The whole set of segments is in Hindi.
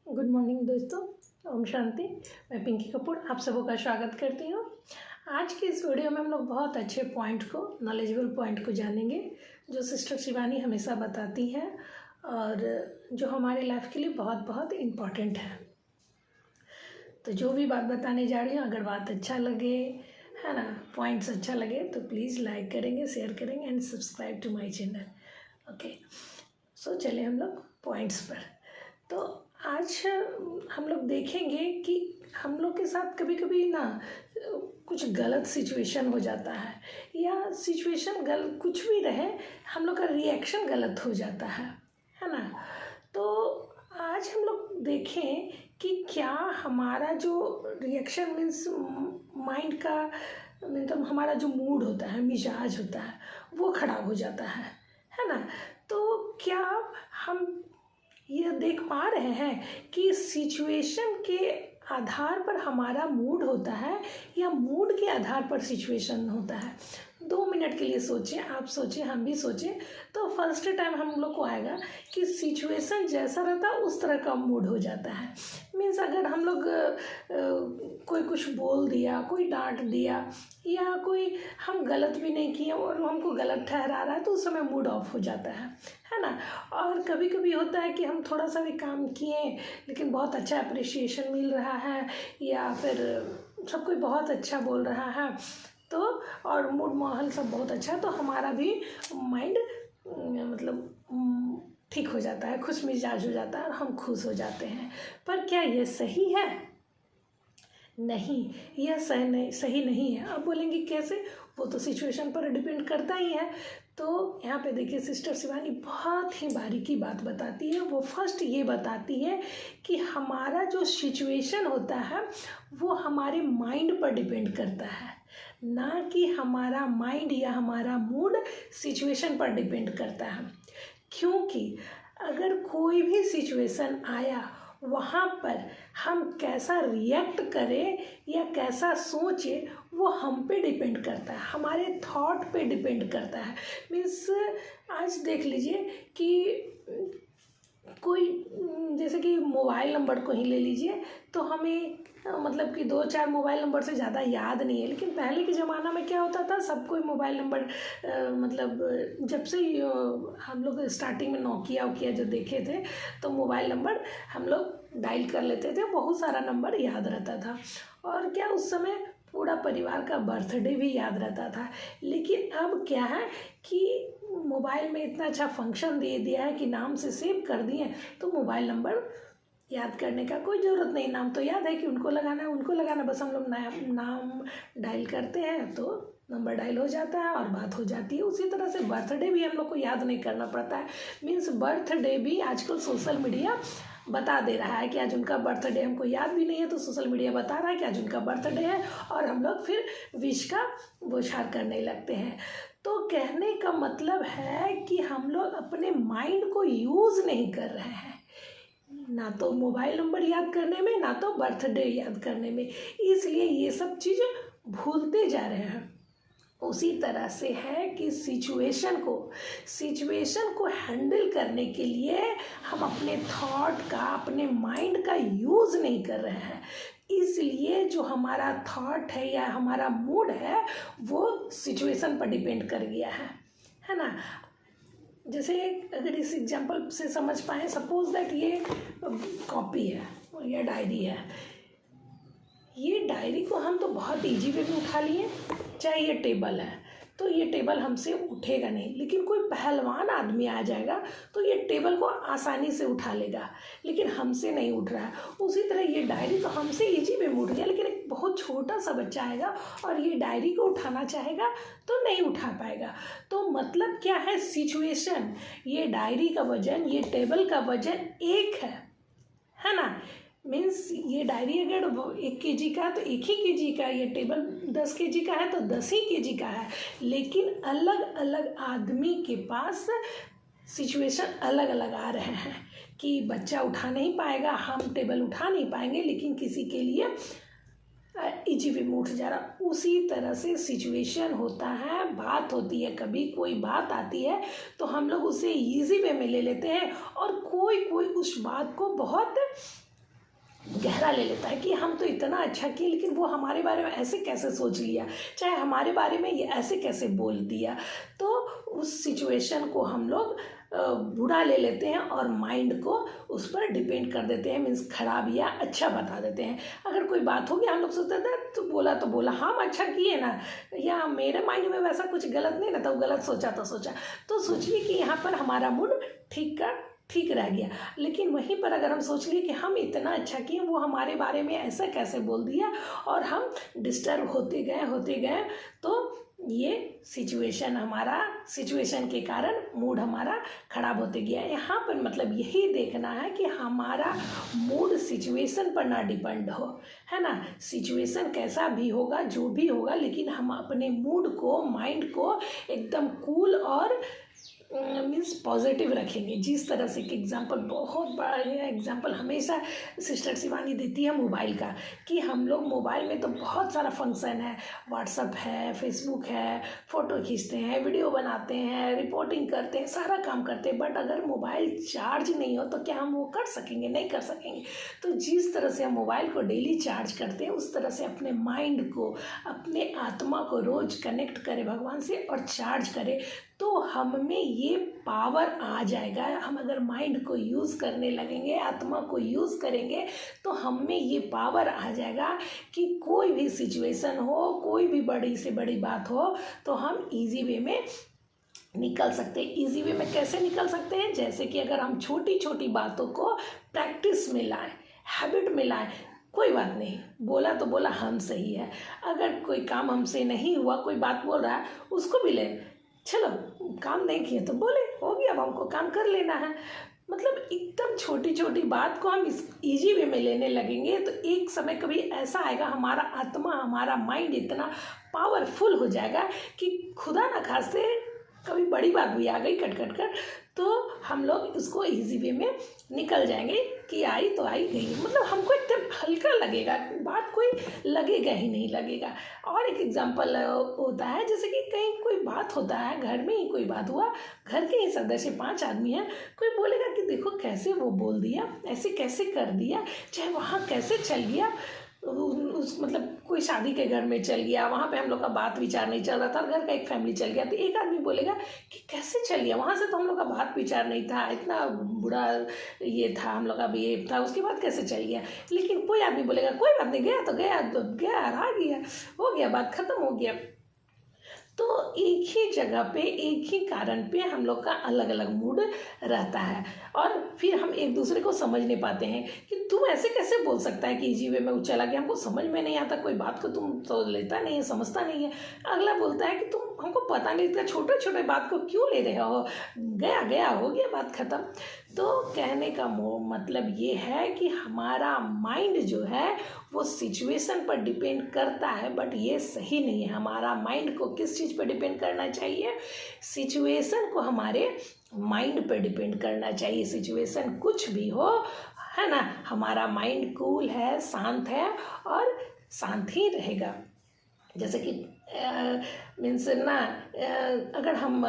गुड मॉर्निंग दोस्तों, ओम शांति। मैं पिंकी कपूर आप सबों का स्वागत करती हूँ। आज की इस वीडियो में हम लोग बहुत अच्छे पॉइंट को, नॉलेजेबल पॉइंट को जानेंगे जो सिस्टर शिवानी हमेशा बताती है और जो हमारे लाइफ के लिए बहुत बहुत इम्पॉर्टेंट है। तो जो भी बात बताने जा रही हूँ, अगर बात अच्छा लगे, है ना, पॉइंट्स अच्छा लगे तो प्लीज़ लाइक करेंगे, शेयर करेंगे and subscribe to my channel. Okay, so चले हम लोग पॉइंट्स पर। तो आज हम लोग देखेंगे कि हम लोग के साथ कभी कभी ना कुछ गलत सिचुएशन हो जाता है, या सिचुएशन कुछ भी रहे, हम लोग का रिएक्शन गलत हो जाता है ना। तो आज हम लोग देखें कि क्या हमारा जो रिएक्शन मीन्स माइंड का, मतलब हमारा जो मूड होता है, मिजाज होता है, वो खराब हो जाता है ना। तो क्या हम ये देख पा रहे हैं कि सिचुएशन के आधार पर हमारा मूड होता है या मूड के आधार पर सिचुएशन होता है? 2 मिनट के लिए सोचें, आप सोचें, हम भी सोचें, तो फर्स्ट टाइम हम लोग को आएगा कि सिचुएशन जैसा रहता है उस तरह का मूड हो जाता है। मीन्स अगर हम लोग कोई कुछ बोल दिया, कोई डांट दिया, या कोई हम गलत भी नहीं किए और हमको गलत ठहरा रहा है, तो उस समय मूड ऑफ हो जाता है ना। और कभी कभी होता है कि हम थोड़ा सा भी काम किए लेकिन बहुत अच्छा अप्रिसिएशन मिल रहा है, या फिर सब कोई बहुत अच्छा बोल रहा है, तो और मूड माहौल सब बहुत अच्छा है, तो हमारा भी माइंड मतलब ठीक हो जाता है, खुश मिजाज हो जाता है और हम खुश हो जाते हैं। पर क्या ये सही है? नहीं, यह सही नहीं है। आप बोलेंगे कैसे? वो तो सिचुएशन पर डिपेंड करता ही है। तो यहाँ पे देखिए, सिस्टर शिवानी बहुत ही बारीकी बात बताती है। वो फर्स्ट ये बताती है कि हमारा जो सिचुएशन होता है वो हमारे माइंड पर डिपेंड करता है, ना कि हमारा माइंड या हमारा मूड सिचुएशन पर डिपेंड करता है। क्योंकि अगर कोई भी सिचुएशन आया, वहाँ पर हम कैसा रिएक्ट करें या कैसा सोचें, वो हम पे डिपेंड करता है, हमारे थॉट पे डिपेंड करता है। मीन्स आज देख लीजिए कि कोई, जैसे कि मोबाइल नंबर को ही ले लीजिए, तो हमें मतलब कि 2-4 मोबाइल नंबर से ज़्यादा याद नहीं है। लेकिन पहले के ज़माना में क्या होता था, सब कोई मोबाइल नंबर मतलब जब से हम लोग स्टार्टिंग में नोकिया जो देखे थे, तो मोबाइल नंबर हम लोग डायल कर लेते थे, बहुत सारा नंबर याद रहता था। और क्या उस समय पूरा परिवार का बर्थडे भी याद रहता था। लेकिन अब क्या है कि मोबाइल में इतना अच्छा फंक्शन दे दिया है कि नाम से सेव कर दिए, तो मोबाइल नंबर याद करने का कोई ज़रूरत नहीं। नाम तो याद है कि उनको लगाना, बस हम लोग नाम डायल करते हैं तो नंबर डायल हो जाता है और बात हो जाती है। उसी तरह से बर्थडे भी हम लोग को याद नहीं करना पड़ता है। मीन्स बर्थडे भी आजकल सोशल मीडिया बता दे रहा है कि आज उनका बर्थडे, हमको याद भी नहीं है तो सोशल मीडिया बता रहा है कि आज उनका बर्थडे है, और हम लोग फिर विश का बौछार करने लगते हैं। तो कहने का मतलब है कि हम लोग अपने माइंड को यूज़ नहीं कर रहे हैं, ना तो मोबाइल नंबर याद करने में, ना तो बर्थडे याद करने में, इसलिए ये सब चीज़ भूलते जा रहे हैं। उसी तरह से है कि सिचुएशन को हैंडल करने के लिए हम अपने थॉट का, अपने माइंड का यूज़ नहीं कर रहे हैं। इसलिए जो हमारा थॉट है या हमारा मूड है वो सिचुएशन पर डिपेंड कर गया है ना। जैसे अगर इस एग्जांपल से समझ पाएँ, सपोज दैट ये कॉपी है और ये डायरी है। ये डायरी को हम तो बहुत ईजी वे में उठा लिए, चाहे ये टेबल है तो ये टेबल हमसे उठेगा नहीं, लेकिन कोई पहलवान आदमी आ जाएगा तो ये टेबल को आसानी से उठा लेगा, लेकिन हमसे नहीं उठ रहा है। उसी तरह ये डायरी तो हमसे ईजी वे में उठ गया, लेकिन एक बहुत छोटा सा बच्चा आएगा और ये डायरी को उठाना चाहेगा तो नहीं उठा पाएगा। तो मतलब क्या है, सिचुएशन, ये डायरी का वजन, ये टेबल का वजन एक है ना। मीन्स ये डायरी अगर 1 kg का तो 1 ही kg का, ये टेबल 10 kg का है तो 10 ही kg का है। लेकिन अलग अलग आदमी के पास सिचुएशन अलग अलग आ रहे हैं कि बच्चा उठा नहीं पाएगा, हम टेबल उठा नहीं पाएंगे, लेकिन किसी के लिए ईजी वे में उठ जा रहा। उसी तरह से सिचुएशन होता है, बात होती है, कभी कोई बात आती है तो हम लोग उसे ईजी वे में ले लेते हैं, और कोई उस बात को बहुत बुरा ले लेता है कि हम तो इतना अच्छा किए लेकिन वो हमारे बारे में ऐसे कैसे सोच लिया, चाहे हमारे बारे में ये ऐसे कैसे बोल दिया। तो उस सिचुएशन को हम लोग बुरा ले लेते हैं और माइंड को उस पर डिपेंड कर देते हैं, मीन्स खराब या अच्छा बता देते हैं। अगर कोई बात होगी हम लोग सोचते थे तो बोला हम अच्छा किए ना, या मेरे माइंड में वैसा कुछ गलत नहीं ना था, वो गलत सोचा तो सोचा। तो सोचिए कि यहाँ पर हमारा मूड ठीक रह गया। लेकिन वहीं पर अगर हम सोच लिए कि हम इतना अच्छा किए, वो हमारे बारे में ऐसा कैसे बोल दिया, और हम डिस्टर्ब होते गए तो ये सिचुएशन के कारण मूड हमारा खराब होते गया। यहाँ पर मतलब यही देखना है कि हमारा मूड सिचुएशन पर ना डिपेंड हो, है ना। सिचुएशन कैसा भी होगा, जो भी होगा, लेकिन हम अपने मूड को, माइंड को एकदम कूल और मीन्स पॉजिटिव रखेंगे। जिस तरह से कि एग्जांपल, बहुत बड़ा एग्जांपल हमेशा सिस्टर शिवानी देती है मोबाइल का, कि हम लोग मोबाइल में तो बहुत सारा फंक्शन है, व्हाट्सअप है, फेसबुक है, फ़ोटो खींचते हैं, वीडियो बनाते हैं, रिपोर्टिंग करते हैं, सारा काम करते हैं। बट अगर मोबाइल चार्ज नहीं हो तो क्या हम वो कर सकेंगे? नहीं कर सकेंगे। तो जिस तरह से हम मोबाइल को डेली चार्ज करते हैं, उस तरह से अपने माइंड को, अपने आत्मा को रोज़ कनेक्ट करें भगवान से और चार्ज करें, तो हम में ये पावर आ जाएगा। हम अगर माइंड को यूज़ करने लगेंगे, आत्मा को यूज़ करेंगे, तो हम में ये पावर आ जाएगा कि कोई भी सिचुएशन हो, कोई भी बड़ी से बड़ी बात हो, तो हम इजी वे में निकल सकते हैं। इजी वे में कैसे निकल सकते हैं? जैसे कि अगर हम छोटी छोटी बातों को प्रैक्टिस में लाएं, हैबिट में लाएं। कोई बात नहीं, बोला तो बोला, हम सही है। अगर कोई काम हमसे नहीं हुआ, कोई बात बोल रहा है, उसको भी ले, चलो काम नहीं किए तो बोले, हो गया, अब हमको काम कर लेना है। मतलब एकदम छोटी छोटी बात को हम इस इजी वे में लेने लगेंगे तो एक समय कभी ऐसा आएगा, हमारा आत्मा, हमारा माइंड इतना पावरफुल हो जाएगा कि खुदा न खास्ते कभी बड़ी बात भी आ गई कट कर, तो हम लोग उसको इजी वे में निकल जाएंगे कि आई तो आई, गई। मतलब हमको एकदम हल्का लगेगा, बात कोई लगेगा ही नहीं लगेगा। और एक एग्जांपल होता है, जैसे कि कहीं कोई बात होता है, घर में ही कोई बात हुआ, घर के ही सदस्य 5 आदमी हैं, कोई बोलेगा कि देखो कैसे वो बोल दिया, ऐसे कैसे कर दिया, चाहे वहाँ कैसे चल गया, उस मतलब कोई शादी के घर में चल गया, वहाँ पे हम लोग का बात विचार नहीं चल रहा था, घर का एक फैमिली चल गया, तो एक आदमी बोलेगा कि कैसे चल गया, वहाँ से तो हम लोग का बात विचार नहीं था, इतना बुरा ये था, हम लोग का बिहेव था, उसके बाद कैसे चल गया। लेकिन कोई आदमी बोलेगा कोई बात नहीं, गया तो गया, रहा गया, हो गया, बात खत्म हो गया। तो एक ही जगह पे, एक ही कारण पे हम लोग का अलग अलग मूड रहता है, और फिर हम एक दूसरे को समझ नहीं पाते हैं कि तुम ऐसे कैसे बोल सकता है कि इजी वे में वो चला गया, हमको समझ में नहीं आता, कोई बात को तुम तो लेता नहीं है, समझता नहीं है। अगला बोलता है कि तुम, हमको पता नहीं, इतना छोटे छोटे बात को क्यों ले रहे हो, गया हो गया, बात खत्म। तो कहने का मतलब ये है कि हमारा माइंड जो है वो सिचुएशन पर डिपेंड करता है, बट ये सही नहीं है। हमारा माइंड को किस चीज़ पर डिपेंड करना चाहिए? सिचुएशन को हमारे माइंड पर डिपेंड करना चाहिए। सिचुएशन कुछ भी हो, है ना, हमारा माइंड कूल है, शांत है और शांत ही रहेगा। जैसे कि मीन्स ना, अगर हम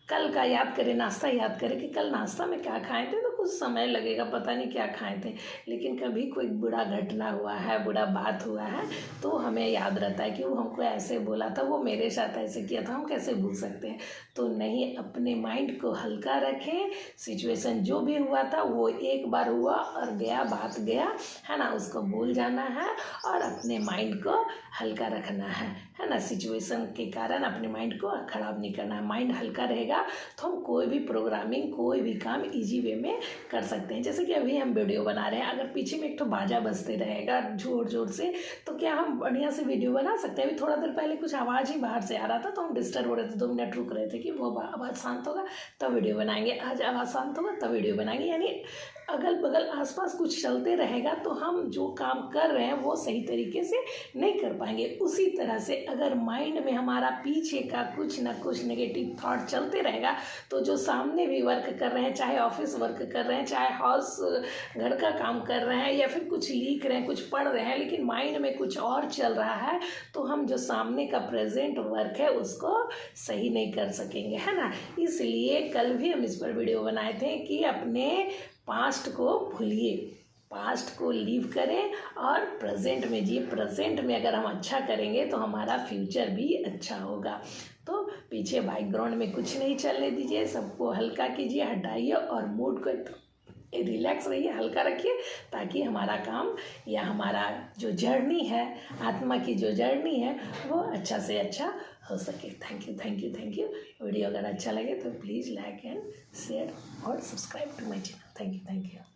कल का याद करें, नाश्ता याद करें कि कल नाश्ता में क्या खाए थे, तो कुछ समय लगेगा, पता नहीं क्या खाए थे, लेकिन कभी कोई बुरा घटना हुआ है, बुरा बात हुआ है, तो हमें याद रहता है कि वो हमको ऐसे बोला था, वो मेरे साथ ऐसे किया था, हम कैसे भूल सकते हैं। तो नहीं, अपने माइंड को हल्का रखें। सिचुएशन जो भी हुआ था वो एक बार हुआ और गया, बात गया, है ना, उसको भूल जाना है और अपने माइंड को हल्का रखना है ना। सिचुएशन के कारण अपने माइंड को ख़राब नहीं करना है। माइंड हल्का रहेगा तो हम कोई भी प्रोग्रामिंग, कोई भी काम इजी वे में कर सकते हैं। जैसे कि अभी हम वीडियो बना रहे हैं, अगर पीछे में एक तो बाजा बजते रहेगा जोर जोर से, तो क्या हम बढ़िया से वीडियो बना सकते हैं? अभी थोड़ा देर पहले कुछ आवाज़ ही बाहर से आ रहा था तो हम डिस्टर्ब हो रहे थे, 2 मिनट रुक रहे थे कि वो आवाज़ शांत होगा तब वीडियो बनाएंगे, आज आवाज़ शांत होगा तब वीडियो बनाएंगे। यानी अगल बगल आसपास कुछ चलते रहेगा तो हम जो काम कर रहे हैं वो सही तरीके से नहीं कर पाएंगे। उसी तरह से अगर माइंड में हमारा पीछे का कुछ ना कुछ नेगेटिव थॉट चलते रहेगा, तो जो सामने भी वर्क कर रहे हैं, चाहे ऑफिस वर्क कर रहे हैं, चाहे हाउस घर का काम कर रहे हैं, या फिर कुछ लिख रहे हैं, कुछ पढ़ रहे हैं, लेकिन माइंड में कुछ और चल रहा है, तो हम जो सामने का प्रेजेंट वर्क है उसको सही नहीं कर सकेंगे, है ना। इसलिए कल भी हम इस पर वीडियो बनाए थे कि अपने पास्ट को भूलिए, पास्ट को लीव करें और प्रेजेंट में जिए। प्रेजेंट में अगर हम अच्छा करेंगे तो हमारा फ्यूचर भी अच्छा होगा। तो पीछे बैकग्राउंड में कुछ नहीं चलने दीजिए, सबको हल्का कीजिए, हटाइए और मूड को रिलैक्स रहिए, हल्का रखिए, ताकि हमारा काम या हमारा जो जर्नी है, आत्मा की जो जर्नी है, वो अच्छा से अच्छा हो सके। Thank you, thank you, thank you. Video अगर अच्छा लगे तो प्लीज़ लाइक एंड शेयर और subscribe to my channel. Thank you, thank you.